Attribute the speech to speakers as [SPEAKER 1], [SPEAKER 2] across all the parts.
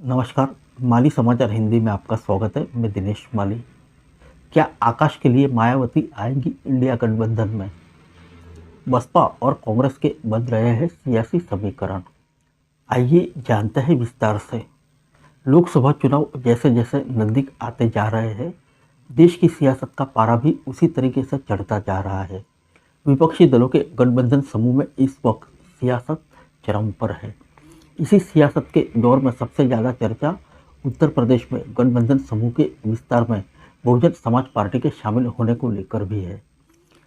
[SPEAKER 1] नमस्कार। माली समाचार हिंदी में आपका स्वागत है। मैं दिनेश माली। क्या आकाश के लिए मायावती आएंगी इंडिया गठबंधन में? बसपा और कांग्रेस के बन रहे हैं सियासी समीकरण। आइए जानते हैं विस्तार से। लोकसभा चुनाव जैसे जैसे नजदीक आते जा रहे हैं, देश की सियासत का पारा भी उसी तरीके से चढ़ता जा रहा है। विपक्षी दलों के गठबंधन समूह में इस वक्त सियासत चरम पर है। इसी सियासत के दौर में सबसे ज़्यादा चर्चा उत्तर प्रदेश में गठबंधन समूह के विस्तार में बहुजन समाज पार्टी के शामिल होने को लेकर भी है।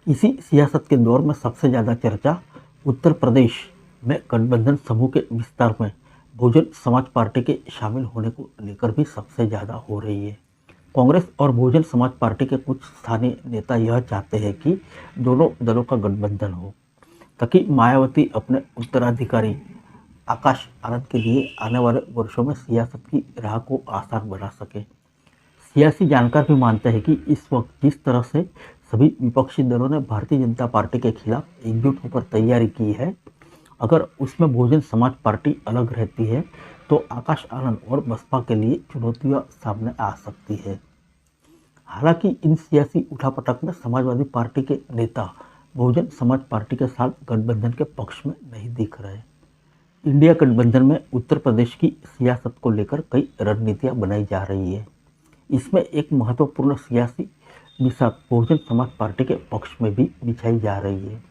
[SPEAKER 1] इसी सियासत के दौर में सबसे ज़्यादा चर्चा उत्तर प्रदेश में गठबंधन समूह के विस्तार में बहुजन समाज पार्टी के शामिल होने को लेकर भी सबसे ज़्यादा हो रही है। कांग्रेस और बहुजन समाज पार्टी के कुछ स्थानीय नेता यह चाहते हैं कि दोनों दलों का गठबंधन हो, ताकि मायावती अपने उत्तराधिकारी आकाश आनंद के लिए आने वाले वर्षों में सियासत की राह को आसान बना सके। सियासी जानकार भी मानते हैं कि इस वक्त जिस तरह से सभी विपक्षी दलों ने भारतीय जनता पार्टी के खिलाफ एकजुट होकर तैयारी की है, अगर उसमें बहुजन समाज पार्टी अलग रहती है तो आकाश आनंद और बसपा के लिए चुनौतियां सामने आ सकती है। हालांकि इन सियासी उठापटक में समाजवादी पार्टी के नेता बहुजन समाज पार्टी के साथ गठबंधन के पक्ष में नहीं दिख रहे। इंडिया गठबंधन में उत्तर प्रदेश की सियासत को लेकर कई रणनीतियां बनाई जा रही है। इसमें एक महत्वपूर्ण सियासी मिसाल बहुजन समाज पार्टी के पक्ष में भी बिछाई जा रही है।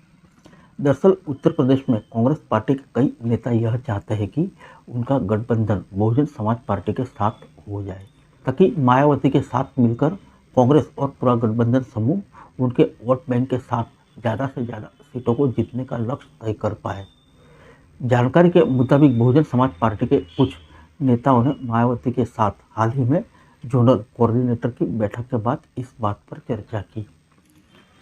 [SPEAKER 1] दरअसल उत्तर प्रदेश में कांग्रेस पार्टी के कई नेता यह चाहते हैं कि उनका गठबंधन बहुजन समाज पार्टी के साथ हो जाए, ताकि मायावती के साथ मिलकर कांग्रेस और पूरा गठबंधन समूह उनके वोट बैंक के साथ ज़्यादा से ज़्यादा सीटों को जीतने का लक्ष्य तय कर पाए। जानकारी के मुताबिक बहुजन समाज पार्टी के कुछ नेताओं ने मायावती के साथ हाल ही में जोनल कोऑर्डिनेटर की बैठक के बाद इस बात पर चर्चा की।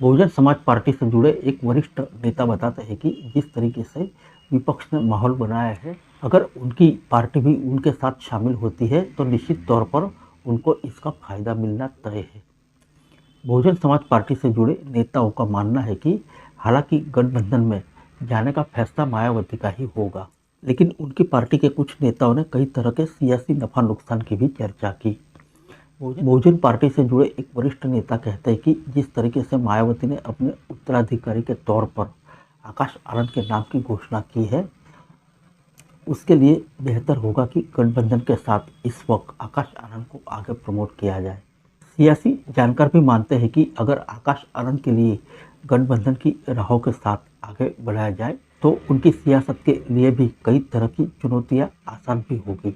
[SPEAKER 1] बहुजन समाज पार्टी से जुड़े एक वरिष्ठ नेता बताते हैं कि जिस तरीके से विपक्ष ने माहौल बनाया है, अगर उनकी पार्टी भी उनके साथ शामिल होती है तो निश्चित तौर पर उनको इसका फायदा मिलना तय है। बहुजन समाज पार्टी से जुड़े नेताओं का मानना है कि हालांकि गठबंधन में जाने का फैसला मायावती का ही होगा, लेकिन उनकी पार्टी के कुछ नेताओं ने कई तरह के सियासी नफा नुकसान की भी चर्चा की। बहुजन पार्टी से जुड़े एक वरिष्ठ नेता कहते हैं कि जिस तरीके से मायावती ने अपने उत्तराधिकारी के तौर पर आकाश आनंद के नाम की घोषणा की है, उसके लिए बेहतर होगा कि गठबंधन के साथ इस वक्त आकाश आनंद को आगे प्रमोट किया जाए। सियासी जानकार भी मानते हैं कि अगर आकाश आनंद के लिए गठबंधन की राहों के साथ आगे बढ़ाया जाए तो उनकी सियासत के लिए भी कई तरह की चुनौतियां आसान भी होगी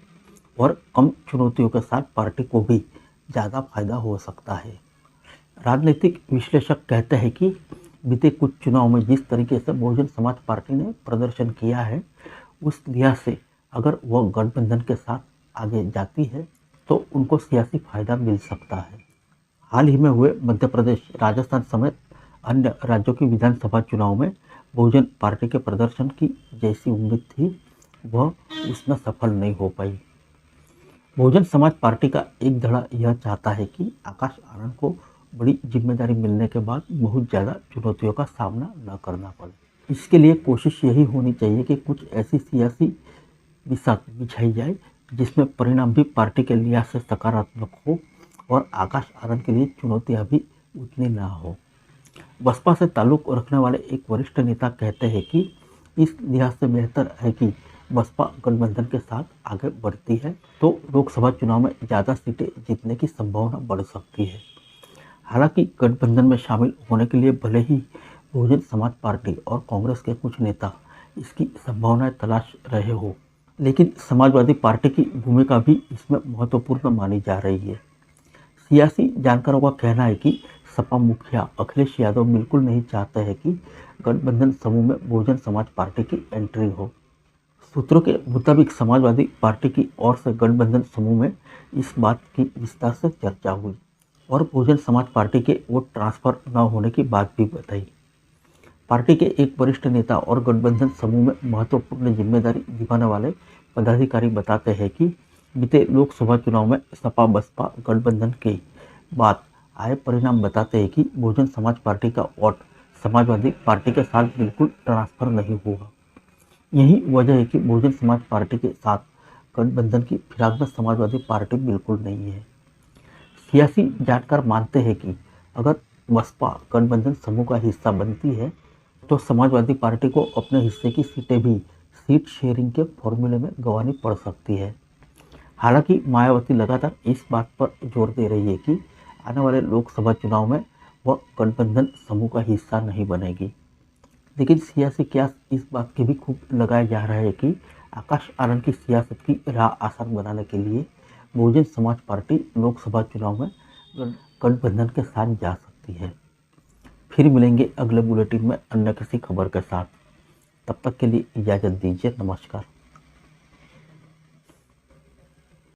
[SPEAKER 1] और कम चुनौतियों के साथ पार्टी को भी ज़्यादा फायदा हो सकता है। राजनीतिक विश्लेषक कहते हैं कि बीते कुछ चुनाव में जिस तरीके से बहुजन समाज पार्टी ने प्रदर्शन किया है, उस लिहाज से अगर वह गठबंधन के साथ आगे जाती है तो उनको सियासी फायदा मिल सकता है। हाल ही में हुए मध्य प्रदेश, राजस्थान समेत अन्य राज्यों की विधानसभा चुनाव में बहुजन पार्टी के प्रदर्शन की जैसी उम्मीद थी, वह उसमें सफल नहीं हो पाई। बहुजन समाज पार्टी का एक धड़ा यह चाहता है कि आकाश आनंद को बड़ी जिम्मेदारी मिलने के बाद बहुत ज़्यादा चुनौतियों का सामना न करना पड़े। इसके लिए कोशिश यही होनी चाहिए कि कुछ ऐसी सियासी बिसात बिछाई जाए जिसमें परिणाम भी पार्टी के लिहाज से सकारात्मक हो और आकाश आनंद के लिए चुनौतियाँ भी उतनी ना हो। बसपा से ताल्लुक़ रखने वाले एक वरिष्ठ नेता कहते हैं कि इस लिहाज से बेहतर है कि बसपा गठबंधन के साथ आगे बढ़ती है तो लोकसभा चुनाव में ज़्यादा सीटें जीतने की संभावना बढ़ सकती है। हालांकि गठबंधन में शामिल होने के लिए भले ही बहुजन समाज पार्टी और कांग्रेस के कुछ नेता इसकी संभावनाएं तलाश रहे हो, लेकिन समाजवादी पार्टी की भूमिका भी इसमें महत्वपूर्ण मानी जा रही है। सियासी जानकारों का कहना है कि सपा मुखिया अखिलेश यादव बिल्कुल नहीं चाहते हैं कि गठबंधन समूह में बहुजन समाज पार्टी की एंट्री हो। सूत्रों के मुताबिक समाजवादी पार्टी की ओर से गठबंधन समूह में इस बात की विस्तार से चर्चा हुई और बहुजन समाज पार्टी के वोट ट्रांसफर न होने की बात भी बताई। पार्टी के एक वरिष्ठ नेता और गठबंधन समूह में महत्वपूर्ण जिम्मेदारी निभाने वाले पदाधिकारी बताते हैं कि बीते लोकसभा चुनाव में सपा बसपा गठबंधन के बाद आए परिणाम बताते हैं कि बहुजन समाज पार्टी का वोट समाजवादी पार्टी के साथ बिल्कुल ट्रांसफर नहीं हुआ। यही वजह है कि बहुजन समाज पार्टी के साथ गठबंधन की फिराक में समाजवादी पार्टी बिल्कुल नहीं है। सियासी जानकार मानते हैं कि अगर बसपा गठबंधन समूह का हिस्सा बनती है तो समाजवादी पार्टी को अपने हिस्से की सीटें भी सीट शेयरिंग के फॉर्मूले में गंवानी पड़ सकती है। हालांकि मायावती लगातार इस बात पर जोर दे रही है कि आने वाले लोकसभा चुनाव में वह गठबंधन समूह का हिस्सा नहीं बनेगी। लेकिन सियासी कयास इस बात के भी खूब लगाया जा रहा है कि आकाश आनंद की सियासत की राह आसान बनाने के लिए बहुजन समाज पार्टी लोकसभा चुनाव में गठबंधन के साथ जा सकती है। फिर मिलेंगे अगले बुलेटिन में अन्य किसी खबर के साथ। तब तक के लिए इजाज़त दीजिए। नमस्कार।